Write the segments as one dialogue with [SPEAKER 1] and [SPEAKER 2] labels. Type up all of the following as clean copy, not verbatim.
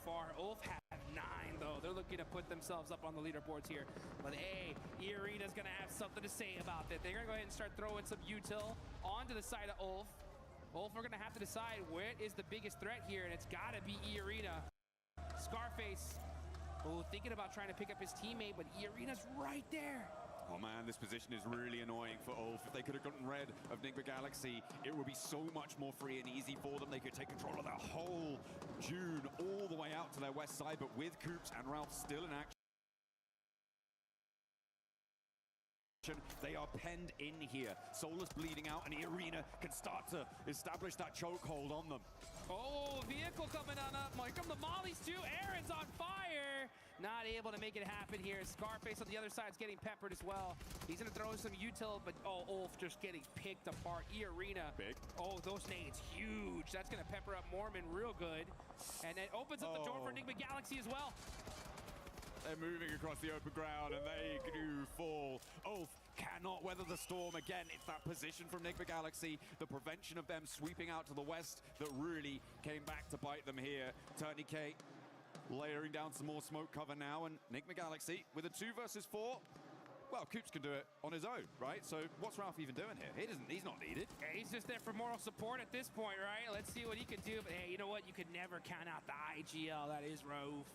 [SPEAKER 1] far. Ulf have 9, though. They're looking to put themselves up on the leaderboards here. But hey, E-Arena's going to have something to say about that. They're going to go ahead and start throwing some util onto the side of Ulf. Ulf are going to have to decide what is the biggest threat here, and it's got to be E-Arena. Scarface, thinking about trying to pick up his teammate, but E-Arena's right there.
[SPEAKER 2] Oh man, this position is really annoying for Ulf. If they could have gotten rid of PMWC, it would be so much more free and easy for them. They could take control of that whole June all the way out to their west side, but with Coops and Ralph still in action, they are penned in here. Solar's bleeding out, and E-Arena can start to establish that chokehold on them.
[SPEAKER 1] Oh, vehicle coming on up. Here come the mollies too. Aaron's on fire. Not able to make it happen here. Scarface on the other side is getting peppered as well. He's going to throw some util, but Ulf just getting picked apart. E-Arena.
[SPEAKER 2] Big.
[SPEAKER 1] Oh, those nades huge. That's going to pepper up Mormon real good. And it opens up the door for PMWC as well.
[SPEAKER 2] They're moving across the open ground, and they do fall. Ulf cannot weather the storm again. It's that position from PMWC, the prevention of them sweeping out to the west that really came back to bite them here. Tourniquet layering down some more smoke cover now, and PMWC with a 2 versus 4. Well, Coops can do it on his own, right? So what's Ralph even doing here? He's not needed.
[SPEAKER 1] Yeah, he's just there for moral support at this point, right? Let's see what he can do. But hey, you know what? You could never count out the IGL. That is Rove.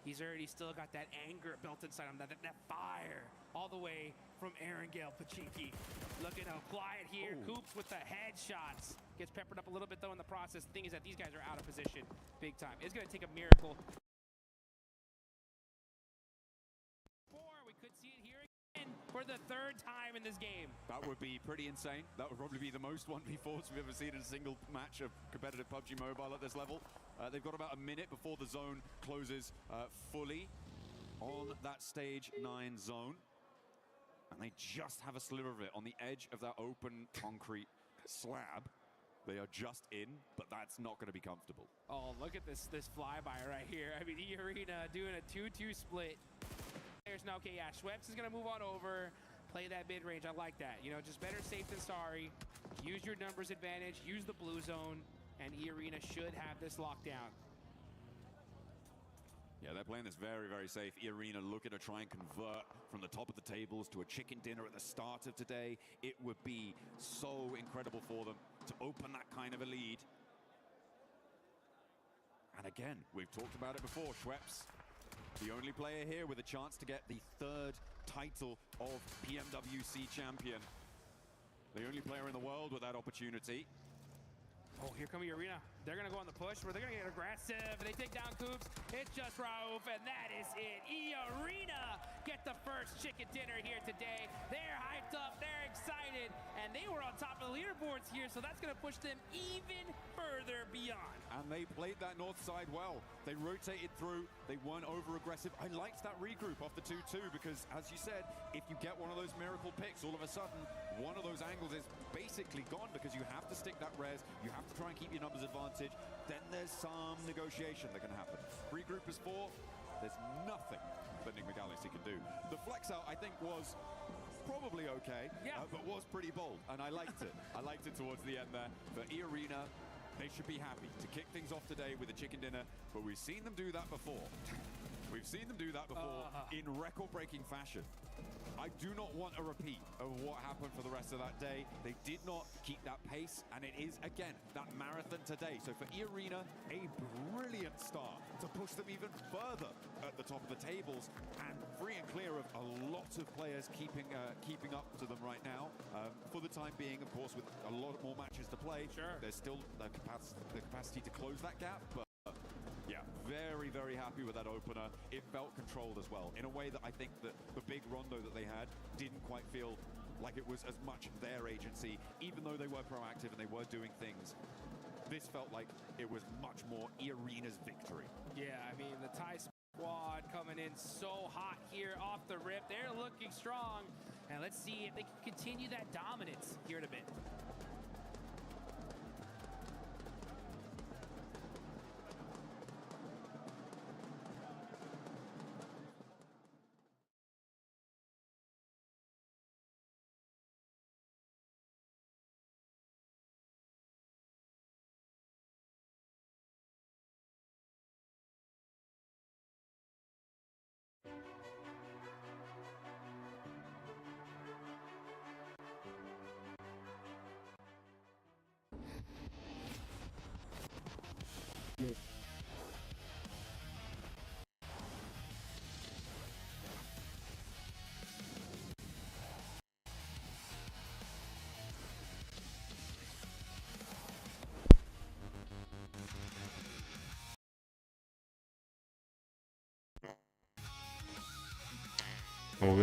[SPEAKER 1] He's already still got that anger built inside him, that fire, all the way from Aaron Gale Pachinki. Looking to apply it here.
[SPEAKER 2] Ooh.
[SPEAKER 1] Coops with the headshots. Gets peppered up a little bit, though, in the process. The thing is that these guys are out of position big time. It's going to take a miracle. We could see it here again for the 3rd time in this game.
[SPEAKER 2] That would be pretty insane. That would probably be the most 1v4s we've ever seen in a single match of competitive PUBG Mobile at this level. They've got about a minute before the zone closes fully on that stage 9 zone. And they just have a sliver of it on the edge of that open concrete slab. They are just in, but that's not going to be comfortable.
[SPEAKER 1] Oh, look at this flyby right here. I mean, E-Arena doing a 2-2 split. There's no, okay, yeah, Schweppes is going to move on over, play that mid-range. I like that. You know, just better safe than sorry. Use your numbers advantage, use the blue zone, and E-Arena should have this locked down.
[SPEAKER 2] Yeah, they're playing this very, very safe. E-Arena looking to try and convert from the top of the tables to a chicken dinner at the start of today. It would be so incredible for them to open that kind of a lead. And again, we've talked about it before, Schweppes, the only player here with a chance to get the 3rd title of PMWC champion. The only player in the world with that opportunity.
[SPEAKER 1] Oh, here come E-Arena. They're going to go on the push, where they're going to get aggressive. They take down Coops. It's just Raouf, and that is it. E-Arena get the first chicken dinner here today. They're hyped up. They're excited. And they were on top of the leaderboards here, so that's going to push them even further beyond.
[SPEAKER 2] And they played that north side well. They rotated through. They weren't over-aggressive. I liked that regroup off the 2-2 because, as you said, if you get one of those miracle picks, all of a sudden, one of those angles is basically gone because you have to stick that res. You have to try and keep your numbers advantage. Then there's some negotiation that can happen. Regroup is 4. There's nothing that PMWC can do. The flex out, I think, was probably okay, but was pretty bold, and I liked it. I liked it towards the end there. For E-Arena, they should be happy to kick things off today with a chicken dinner, but we've seen them do that before. We've seen them do that before in record-breaking fashion. I do not want a repeat of what happened for the rest of that day. They did not keep that pace, and it is, again, that marathon today. So for E-Arena, a brilliant start to push them even further at the top of the tables, and free and clear of a lot of players keeping up to them right now. For the time being, of course, with a lot more matches to play, there's still the capacity to close that gap, but yeah, very, very happy with that opener. It felt controlled as well, in a way that I think that the big rondo that they had didn't quite feel like it was as much their agency, even though they were proactive and they were doing things. This felt like it was much more E-Arena's victory.
[SPEAKER 1] Yeah, I mean, the Thai squad coming in so hot here off the rip. They're looking strong, and let's see if they can continue that dominance here in a bit.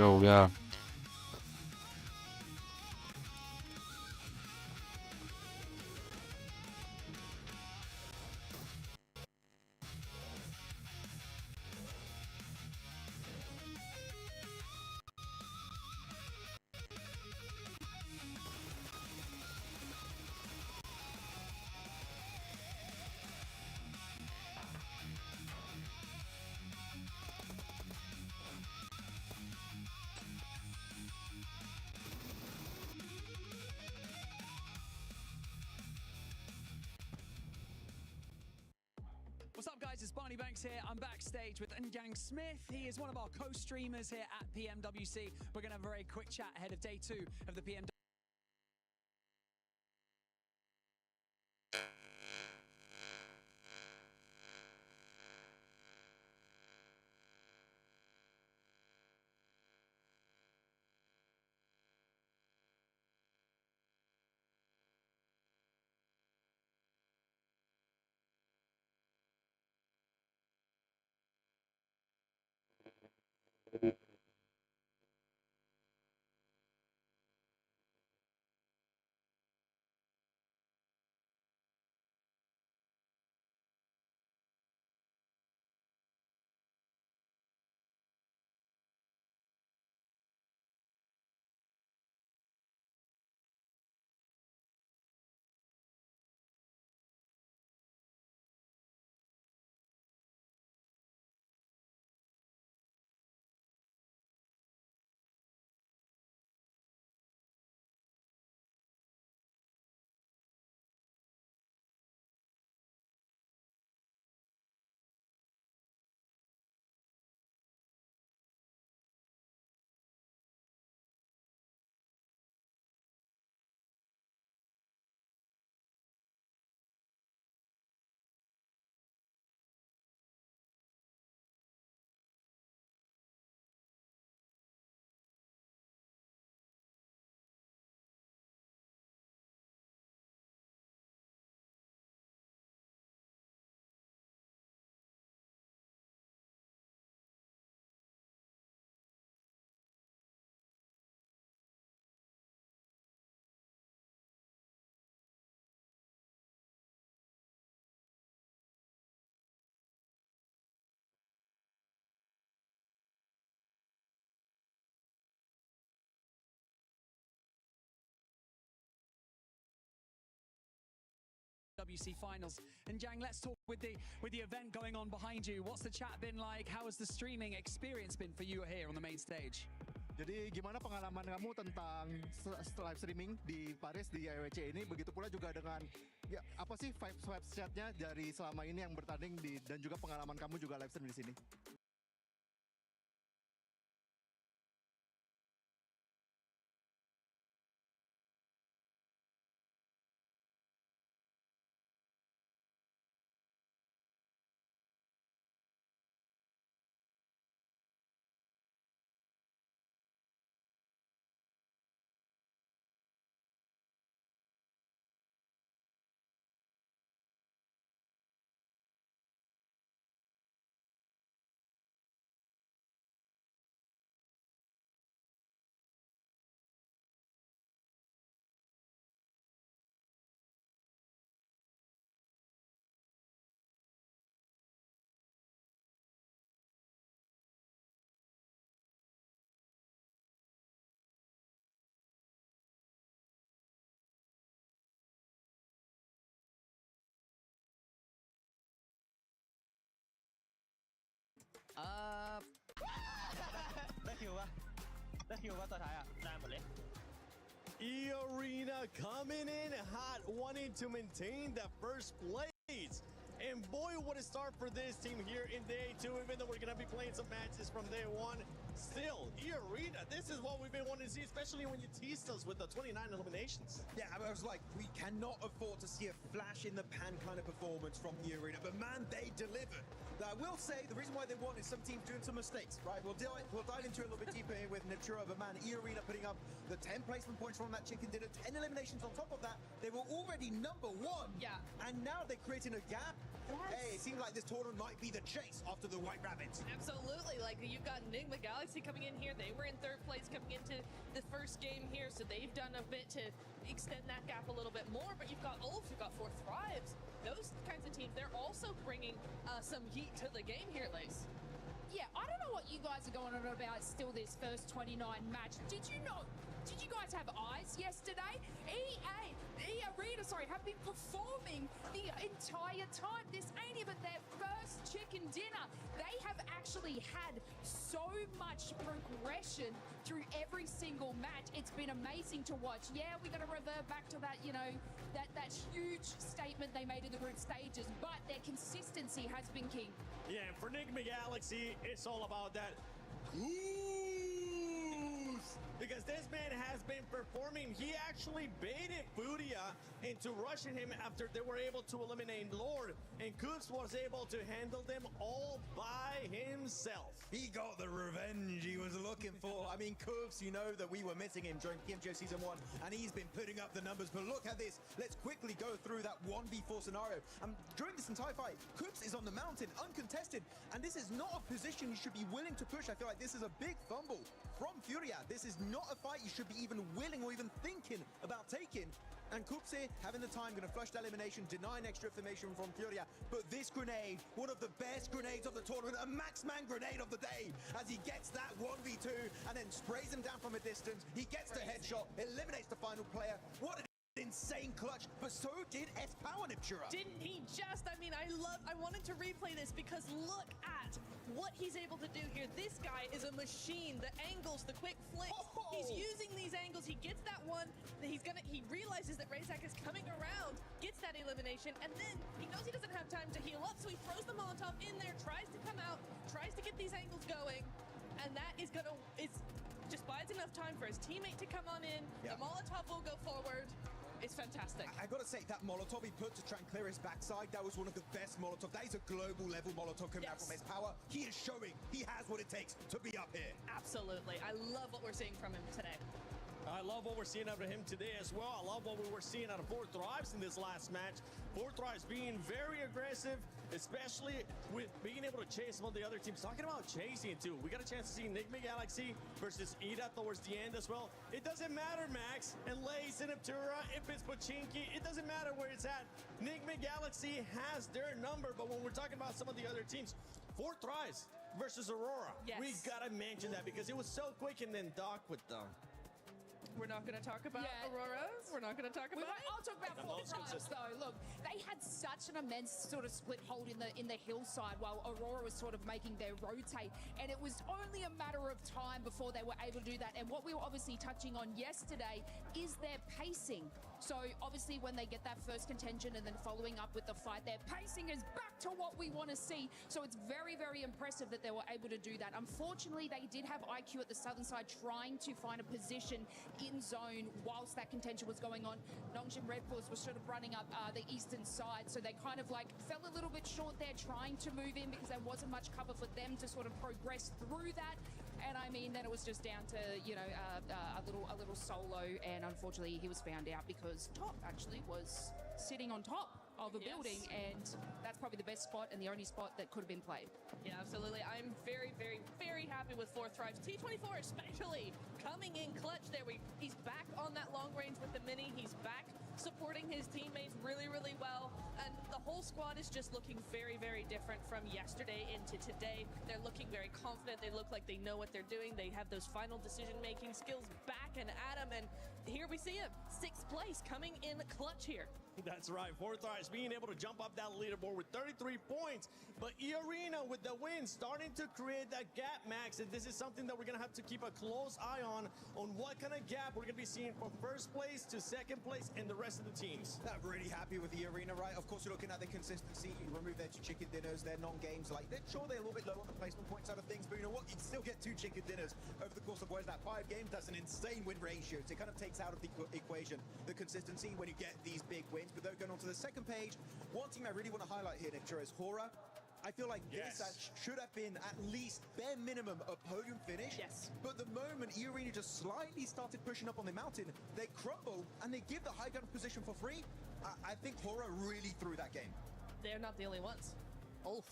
[SPEAKER 3] हो गया
[SPEAKER 4] What's up, guys? It's Barney Banks here. I'm backstage with Njang Smith. He is one of our co-streamers here at PMWC. We're going to have a very quick chat ahead of day 2 of the PMWC. WC finals. And Jang, let's talk with the event going on behind you. What's the chat been like? How has the streaming experience been for you here on the main stage?
[SPEAKER 5] Jadi gimana pengalaman kamu tentang live streaming di Paris di EWC ini? Begitu pula juga dengan ya, apa sih vibes chatnya dari selama ini yang bertanding di, dan juga pengalaman kamu juga live stream di sini?
[SPEAKER 6] E-Arena coming in hot, wanting to maintain that first place.
[SPEAKER 3] And boy, what a start for this team here in day 2, even though we're going to be playing some matches from day 1. Still, E-Arena, this is what we've been wanting to see, especially when you teased us with the 29 eliminations.
[SPEAKER 6] Yeah, I was like, we cannot afford to see a flash in the pan kind of performance from E-Arena, but man, they delivered. I will say the reason why they won is some teams doing some mistakes, right? We'll dive into it a little bit deeper here with Natura, but man, E-Arena putting up the 10 placement points from that chicken dinner, 10 eliminations on top of that. They were already number 1.
[SPEAKER 4] Yeah.
[SPEAKER 6] And now they're creating a gap.
[SPEAKER 7] Yes.
[SPEAKER 6] Hey, it seems like this tournament might be the chase after the White Rabbits.
[SPEAKER 7] Absolutely. Like, you've got Enigma Galaxy coming in here. They were in 3rd place coming into the first game here, so they've done a bit to extend that gap a little bit more. But you've got Ulf, you've got 4 Thrives. Those kinds of teams, they're also bringing some heat to the game here, Lace.
[SPEAKER 8] Yeah, I don't know what you guys are going on about still this first 29 match. Did you guys have eyes yesterday? E-Arena, have been performing the entire time. This ain't even their first chicken dinner. They have actually had so much progression through every single match. It's been amazing to watch. Yeah, we're going to revert back to that, that huge statement they made in the group stages, but their consistency has been king.
[SPEAKER 3] Yeah, and for Enigma Galaxy, it's all about that because this man has been performing. He actually baited Furia into rushing him after they were able to eliminate Lord, and Coops was able to handle them all by himself.
[SPEAKER 6] He got the revenge he was looking for. I mean, Coops, you know that we were missing him during PMWC Season 1, and he's been putting up the numbers. But look at this. Let's quickly go through that 1v4 scenario. During this entire fight, Coops is on the mountain, uncontested, and this is not a position you should be willing to push. I feel like this is a big fumble from Furia. This is not a fight you should be even willing or even thinking about taking. And Coops here, having the time, going to flush that elimination, denying extra information from Furia. But this grenade, one of the best grenades of the tournament, a Maxman grenade of the day, as he gets that 1v2 and then sprays him down from a distance. He gets the headshot, eliminates the final player. What an insane clutch, but so did S-Power Niptura.
[SPEAKER 7] Didn't he just? I mean, I wanted to replay this because look at what he's able to do here. This guy is a machine. The angles, the quick flicks.
[SPEAKER 6] Oh!
[SPEAKER 7] He's using these angles. He gets that one. He realizes that Razak is coming around, gets that elimination, and then he knows he doesn't have time to heal up, so he throws the Molotov in there, tries to come out, tries to get these angles going, and that is just buys enough time for his teammate to come on in.
[SPEAKER 6] Yeah.
[SPEAKER 7] The Molotov will go forward. It's fantastic.
[SPEAKER 6] I gotta say, that Molotov he put to try and clear his backside, that was one of the best Molotov. That is a global level Molotov coming out from S-Power. He is showing he has what it takes to be up here.
[SPEAKER 7] Absolutely. I love what we're seeing from him today.
[SPEAKER 3] I love what we're seeing out of him today as well. I love what we were seeing out of 4 Thrives in this last match. 4 Thrives being very aggressive, especially with being able to chase some of the other teams. Talking about chasing too. We got a chance to see Enigma Galaxy versus Ida towards the end as well. It doesn't matter, Max, and Lace and Aptura, if it's Pachinki, it doesn't matter where it's at. Enigma Galaxy has their number, but when we're talking about some of the other teams, 4 Thrives versus Aurora.
[SPEAKER 7] Yes.
[SPEAKER 3] We gotta mention that because it was so quick, and then Doc with them.
[SPEAKER 7] We're not going to talk about Aurora. We're not going to talk about it.
[SPEAKER 8] I'll talk about 4 Thrives though. Look, they had such an immense sort of split hold in the hillside while Aurora was sort of making their rotate, and it was only a matter of time before they were able to do that. And what we were obviously touching on yesterday is their pacing. So obviously when they get that first contention and then following up with the fight, their pacing is back to what we want to see. So it's very, very impressive that they were able to do that. Unfortunately, they did have IQ at the southern side trying to find a position in zone whilst that contention was going on. Nongjin Red Force was sort of running up the eastern side, so they kind of like fell a little bit short there trying to move in because there wasn't much cover for them to sort of progress through that. And I mean, then it was just down to, a little solo, and unfortunately he was found out because Top actually was sitting on top of a building, and that's probably the best spot and the only spot that could have been played.
[SPEAKER 7] Yeah, absolutely. I'm very, very, very happy with 4 Thrives. T24 especially coming in clutch there. He's back on that long range with the Mini. He's back supporting his teammates really, really well. And the whole squad is just looking very, very different from yesterday into today. They're looking very confident. They look like they know what they're doing. They have those final decision-making skills back and at them. And here we see him, 6th place, coming in clutch here.
[SPEAKER 3] That's right. Fourth Rise being able to jump up that leaderboard with 33 points. But E-Arena with the win starting to create that gap, Max. And this is something that we're going to have to keep a close eye on what kind of gap we're going to be seeing from first place to second place and the rest of the teams.
[SPEAKER 6] Not really happy with the Arena, right? Of course, you're looking at the consistency. You remove their chicken dinners, their non-games. Like, they're sure they're a little bit low on the placement point side of things, but you know what? You can still get 2 chicken dinners over the course of what is that 5 games. That's an insane win ratio. So it kind of takes out of the equation the consistency when you get these big wins. But though, going on to the second page, one team I really want to highlight here, Nick, is Hora. I feel like this should have been at least bare minimum a podium finish.
[SPEAKER 7] Yes.
[SPEAKER 6] But the moment E-Arena just slightly started pushing up on the mountain, they crumble and they give the high ground position for free. I think Hora really threw that game.
[SPEAKER 7] They're not the only ones. Ulf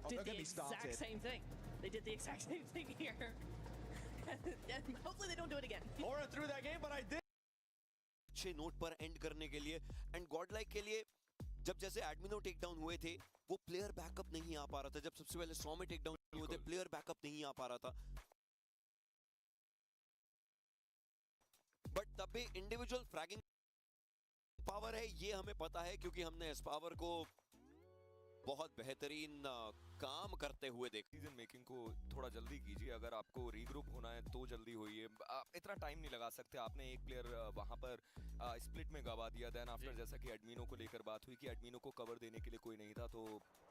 [SPEAKER 7] did the exact same thing. They did the exact same thing here. And hopefully they don't do it again.
[SPEAKER 3] Hora threw that game, but I did.
[SPEAKER 9] अच्छे note पर and करने के लिए and Godlike के लिए जब जैसे एडमिनो take down हुए थे वो प्लेयर बैकअप नहीं आ पा रहा था। जब सबसे पहले 100 में टेक डाउन हुए थे प्लेयर बैकअप नहीं आ पा रहा था। बट तब भी इंडिविजुअल फ्रैगिंग पावर है ये हमें पता है क्योंकि हमने इस पावर को बहुत बेहतरीन काम करते हुए देख।
[SPEAKER 10] सीजन मेकिंग को थोड़ा जल्दी कीजिए। अगर आपको रीग्रुप होना है तो जल्दी होइए। इतना टाइम नहीं लगा सकते। आपने एक प्लेयर वहां पर स्प्लिट में गवा दिया। देन आफ्टर जैसा कि एडमिनो को लेकर बात हुई कि एडमिनो को कवर देने के लिए कोई नहीं था, तो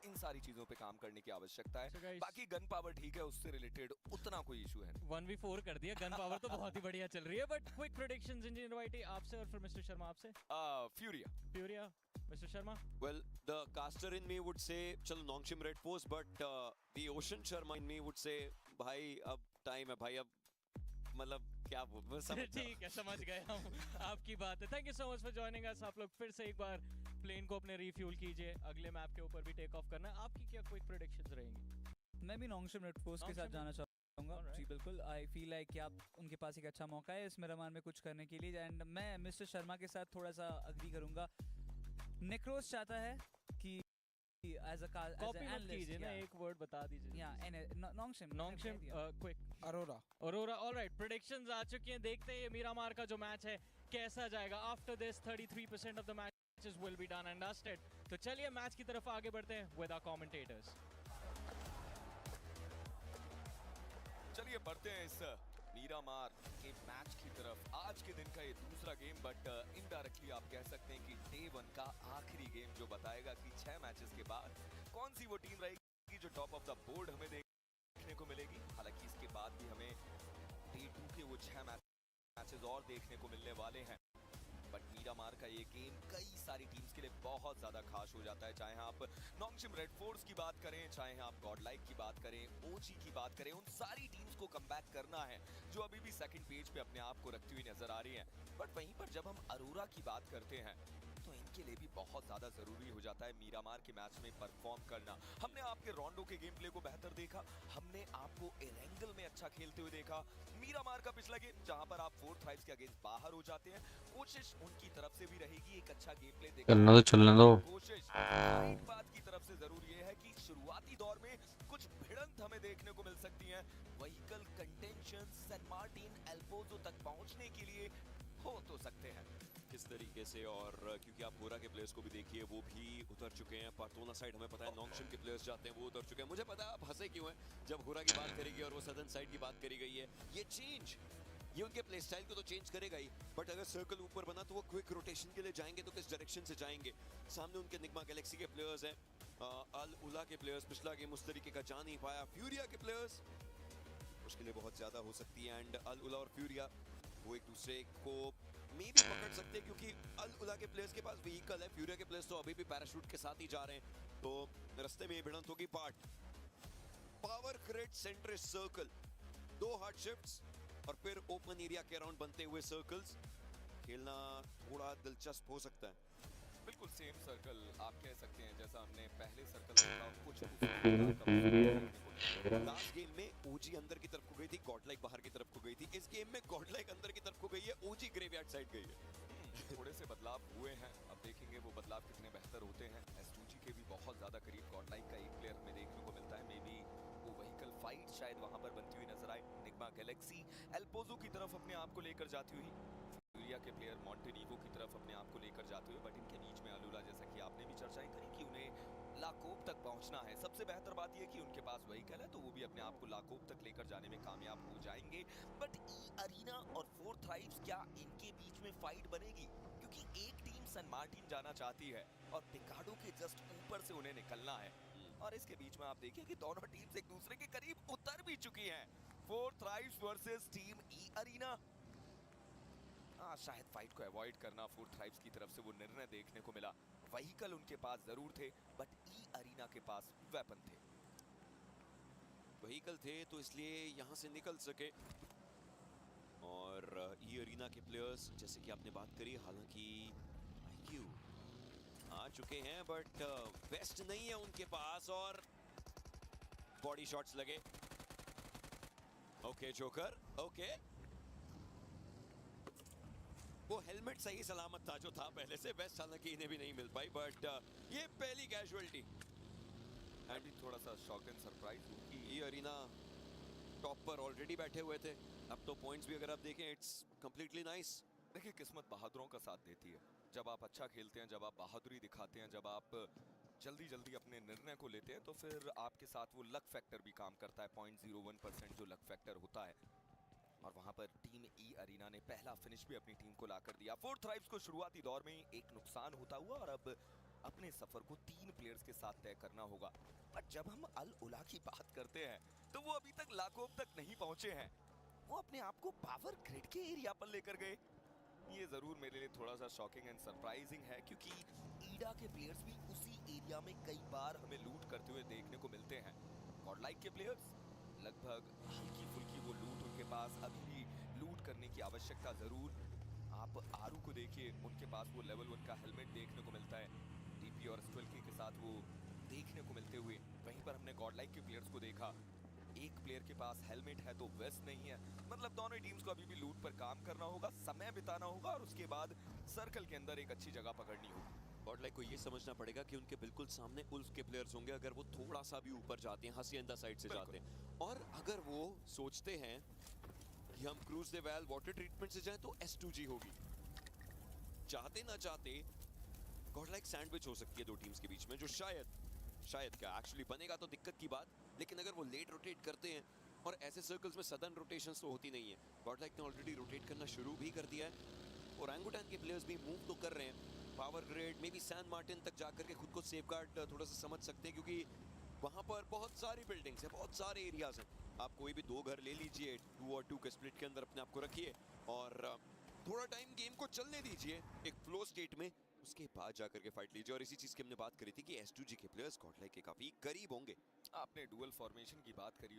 [SPEAKER 10] इन सारी चीजों पे काम करने की आवश्यकता है। बाकी गन पावर ठीक है, उससे रिलेटेड उतना कोई इशू है।
[SPEAKER 11] 1v4 कर दिया, गन पावर तो बहुत ही बढ़िया चल रही है। बट क्विक प्रेडिक्शंस इंजीनियर वाइटी आपसे और फिर मिस्टर शर्मा आपसे। फ्यूरिया Mr. Sharma?
[SPEAKER 9] Well, the caster in me would say, चलो Nongshim red force, but the ocean Sharma in me would say, भाई अब टाइम है भाई, अब मतलब क्या
[SPEAKER 11] ठीक है, समझ गए हम आपकी बात है। Thank you so much for joining us. आप लोग फिर से एक बार प्लेन को अपने रिफ्यूल कीजिए, अगले मैप के ऊपर भी टेक ऑफ करना है। आपकी क्या क्विक प्रेडिक्शंस रहेंगी?
[SPEAKER 4] मैं भी नॉन्गशिम रेड फोर्स के साथ जाना चाहूँगा। जी बिल्कुल, आई फील लाइक कि आप उनके पास एक अच्छा मौका है इस मेरामान में कुछ करने के लिए। एंड मैं मिस्टर शर्मा के साथ थोड़ा सा अग्री करूँगा। नेक्रोस चाहता है कि एज अ
[SPEAKER 11] कीजिए ना, एक वर्ड बता दीजिए। नॉन्गशिम क्विक अरोरा। ऑलराइट, प्रेडिक्शंस आ चुकी हैं। देखते हैं ये मीरामार का जो मैच है कैसा जाएगा। After this 33% of the matches will be done and dusted. तो चलिए मैच की तरफ आगे बढ़ते हैं विद आवर कमेंटेटर्स।
[SPEAKER 10] चलिए बढ़ते हैं इस मीरामार के मैच की तरफ। आज के दिन का ये दूसरा गेम, बट इनडायरेक्टली आप कह सकते हैं कि डे 1 का आखिरी गेम जो बताएगा कि 6 मैचेस के बाद कौन सी वो टीम रहेगी जो टॉप ऑफ द बोर्ड हमें देखने को मिलेगी। हालांकि इसके बाद भी हमें डे 2 के वो 6 मैचेस और देखने को मिलने वाले हैं। बट मीरामार का ये गेम कई सारी टीम्स के लिए बहुत ज्यादा खास हो जाता है। चाहे आप नॉन्गशिम रेड फोर्स की बात करें, चाहे आप गॉडलाइक की बात करें, ओजी की बात करें, उन सारी टीम्स को कमबैक करना है जो अभी भी सेकंड पेज पे अपने आप को रखती हुई नजर आ रही हैं। बट वहीं पर जब हम अरोरा की बात करते हैं तो इनके लिए भी बहुत ज्यादा जरूरी हो जाता है मीरामार के मैच में परफॉर्म करना। हमने आपके रोंडो के गेम प्ले को बेहतर देखा, हमने आपको एरेंगल में अच्छा खेलते हुए देखा। मीरामार का पिछला गेम जहां पर आप 4 थ्राइव्स के अगेंस्ट बाहर हो जाते हैं, कोशिश उनकी तरफ से भी रहेगी एक अच्छा गेम प्ले देखना।
[SPEAKER 12] चलने दो।
[SPEAKER 10] कोशिश एक बात की तरफ से जरूर ये है कि शुरुआती दौर में कुछ भिड़ंत हमें देखने को मिल सकती है। व्हीकल कंटेंशन सैन मार्टिन एल्पोजो तक पहुंचने के लिए हो तो सकते हैं
[SPEAKER 9] किस तरीके से, और क्योंकि आप होरा के प्लेयर्स को भी देखिए वो भी उतर चुके हैं। पार्टोना साइड हमें पता है नॉन्गशिम के प्लेयर्स जाते हैं वो उतर चुके हैं। मुझे पता है आप हंसे क्यों हैं जब होरा की बात करेगी और वो सदर्न साइड की बात करी गई है। ये चेंज ये उनके प्ले स्टाइल को तो चेंज करेगा ही, बट अगर सर्कल ऊपर बना तो वो क्विक रोटेशन के लिए जाएंगे तो किस डायरेक्शन से जाएंगे। सामने उनके निग्मा गैलेक्सी के प्लेयर्स हैं, अल उला के प्लेयर्स पिछला गेम उस तरीके का जा नहीं पाया। फ्यूरिया के प्लेयर्स मुश्किलें बहुत ज्यादा हो सकती है एंड अल उला और फ्यूरिया वो एक दूसरे को मे भी पकड़ सकते हैं क्योंकि अल उला के प्लेयर्स के पास व्हीकल है। फ्यूरिया के प्लेयर्स तो अभी भी पैराशूट के साथ ही जा रहे हैं, तो रास्ते में भिड़ंत होगी। Part power grid centre circle, 2 hard shifts और फिर ओपन एरिया के अराउंड बनते हुए सर्कल्स खेलना थोड़ा दिलचस्प हो सकता है।
[SPEAKER 10] बिल्कुल सेम सर्कल आप कह सकते हैं जैसा हमने पहले सर्कल देखा। कुछ
[SPEAKER 9] लास्ट गेम में ओजी अंदर की तरफ को गई थी, गॉडलाइक बाहर की तरफ को गई थी। इस गेम में गॉडलाइक अंदर की तरफ को गई है, ओजी ग्रेवयार्ड साइड गई है।
[SPEAKER 10] थोड़े से बदलाव हुए हैं, अब देखेंगे वो बदलाव कितने बेहतर होते हैं। S2G के भी बहुत ज्यादा करीब गॉडलाइक का एक प्लेयर हमें देखने को मिलता है। मे बी वो व्हीकल फाइट शायद वहां पर बनती हुई नजर आए। निग्मा गैलेक्सी एल्पोजो की तरफ अपने आप को लेकर जाती हुई। ऑस्ट्रेलिया के प्लेयर मॉन्टेनीगो की तरफ अपने आप को लेकर जाते हुए, बट इनके बीच में अलूला, जैसा कि आपने भी चर्चाएं करी कि उन्हें लाकोप तक पहुंचना है। सबसे बेहतर बात यह कि उनके पास व्हीकल है, तो वो भी अपने आप को लाकोप तक लेकर जाने में कामयाब हो जाएंगे। बट ई अरीना और फोर थ्राइव्स, क्या इनके बीच में फाइट बनेगी? क्योंकि एक टीम सन मार्टिन जाना चाहती है और पिकाडो के जस्ट ऊपर से उन्हें निकलना है। और इसके बीच में आप देखिए कि दोनों टीम्स एक दूसरे के करीब उतर भी चुकी हैं। फोर थ्राइव्स वर्सेस टीम ई अरीना। शायद फाइट को अवॉइड करना फोर थ्राइव्स की तरफ से वो निर्णय देखने को मिला। व्हीकल उनके पास जरूर थे, बट ई अरीना के पास वेपन थे।
[SPEAKER 9] व्हीकल थे तो इसलिए यहाँ से निकल सके। और ई अरीना के प्लेयर्स, जैसे कि आपने बात करी, हालांकि IQ आ चुके हैं, बट वेस्ट नहीं है उनके पास और बॉडी शॉट्स लगे। Okay joker, okay. वो हेलमेट सही सलामत था जो था पहले से। वेस्ट हालांकि इन्हें भी नहीं मिल पाई, बट ये पहली कैजुअलिटी।
[SPEAKER 10] मैं भी थोड़ा सा शॉक एंड सरप्राइज हूँ कि
[SPEAKER 9] ये अरीना टॉप पर ऑलरेडी बैठे हुए थे। अब तो पॉइंट्स भी अगर आप देखें, इट्स कंप्लीटली नाइस।
[SPEAKER 10] देखिए, किस्मत बहादुरों का साथ देती है। जब आप अच्छा खेलते हैं, जब आप बहादुरी दिखाते हैं, जब आप जल्दी जल्दी अपने निर्णय को लेते हैं, तो फिर आपके साथ वो लक फैक्टर भी काम करता है। 0.01% जो लक फैक्टर होता है। और वहां पर टीम ई अरीना ने पहला फिनिश भी अपनी टीम को लाकर दिया। फोर थ्राइव्स को शुरुआती दौर में एक नुकसान होता हुआ और अब अपने सफर को 3 प्लेयर्स के साथ तय करना होगा। बट जब हम अल उला की बात करते हैं, तो वो अभी तक लाकोप तक नहीं पहुंचे हैं। वो अपने आप को पावर ग्रिड के एरिया पर लेकर गए। ये जरूर मेरे लिए थोड़ा सा शॉकिंग एंड सरप्राइजिंग है, क्योंकि ईडा के प्लेयर्स भी उसी एरिया में कई बार हमें लूट करते हुए देखने को मिलते हैं। गॉडलाइक के प्लेयर्स लगभग हल्की फुल्की वो लूट उनके पास अभी भी लूट करने की आवश्यकता जरूर। आप आरू को देखिए, उनके पास वो लेवल 1 का हेलमेट देखने को मिलता है। डीपी और स्क्विल्की के साथ वो देखने को मिलते हुए। वहीं पर हमने गॉडलाइक के प्लेयर्स को देखा, एक प्लेयर के पास हेलमेट है तो वेस्ट नहीं है। मतलब दोनों टीम्स को अभी भी लूट पर काम करना होगा, समय बिताना होगा और उसके बाद सर्कल के अंदर एक अच्छी जगह पकड़नी होगी।
[SPEAKER 9] गॉडलाइक को ये समझना पड़ेगा कि उनके बिल्कुल सामने उल्फ के प्लेयर्स होंगे अगर वो थोड़ा सा भी ऊपर जाते हैं, हासियंदा साइड से जाते हैं। और अगर वो सोचते हैं कि हम क्रूज दे वैल वाटर ट्रीटमेंट से जाएं तो S2G होगी। चाहते ना चाहते गॉडलाइक सैंडविच हो सकती है दो टीम्स के बीच में, जो शायद क्या एक्चुअली बनेगा तो दिक्कत की बात। लेकिन अगर वो लेट रोटेट करते हैं, और ऐसे सर्कल्स में सडन रोटेशंस तो होती नहीं है। गॉडलाइक ने ऑलरेडी रोटेट करना शुरू भी कर दिया है और ओरंगुटान के प्लेयर्स भी मूव तो कर रहे हैं। Power grade may be San Martin तक जाकर के खुद को सेफगार्ड थोड़ा सा समझ सकते हैं, क्योंकि वहाँ पर बहुत सारी बिल्डिंग्स हैं, बहुत सारे एरियाज हैं। आप कोई भी 2 घर ले लीजिए, 2 और 2 के स्प्लिट के अंदर अपने आप को रखिए और थोड़ा टाइम गेम को चलने दीजिए एक फ्लो स्टेट में, उसके बाद जाकर के फाइट लीजिए। और इसी चीज की हमने बात करी थी कि S2G के प्लेयर्स गॉडलाइक के काफी करीब होंगे।
[SPEAKER 10] आपने डुअल फॉर्मेशन की बात करी